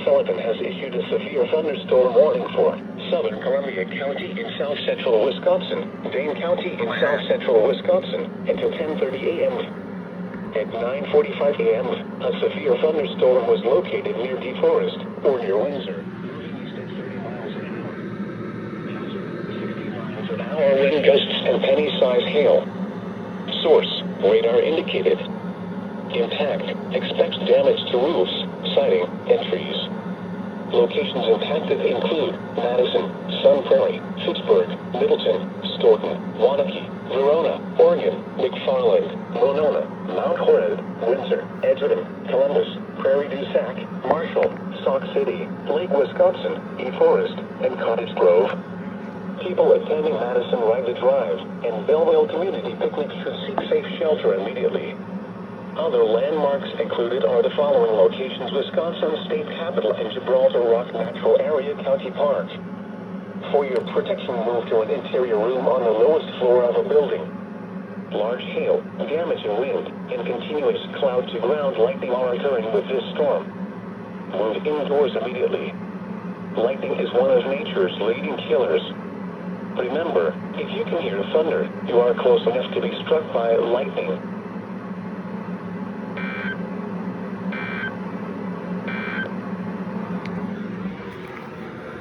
Sullivan has issued a severe thunderstorm warning for southern Columbia County in south central Wisconsin, Dane County in south central Wisconsin, until 10:30 a.m. At 9:45 a.m., a severe thunderstorm was located near DeForest, or near Windsor, moving east at 30 miles an hour. 60 miles an hour wind gusts and penny-sized hail. Source: radar indicated. Impact: expect damage to roofs, siding, and trees. Locations impacted include Madison, Sun Prairie, Fitchburg, Middleton, Stoughton, Waunakee, Verona, Oregon, McFarland, Monona, Mount Horeb, Windsor, Edgerton, Columbus, Prairie du Sac, Marshall, Sauk City, Lake Wisconsin, eForest, and Cottage Grove. People attending Madison Ridley Drive and Belleville Community Picnic should seek safe shelter immediately. Other landmarks included are the following locations: Wisconsin State Capitol and Gibraltar Rock Natural Area County Park. For your protection, move to an interior room on the lowest floor of a building. Large hail, damaging wind, and continuous cloud-to-ground lightning are occurring with this storm. Move indoors immediately. Lightning is one of nature's leading killers. Remember, if you can hear thunder, you are close enough to be struck by lightning.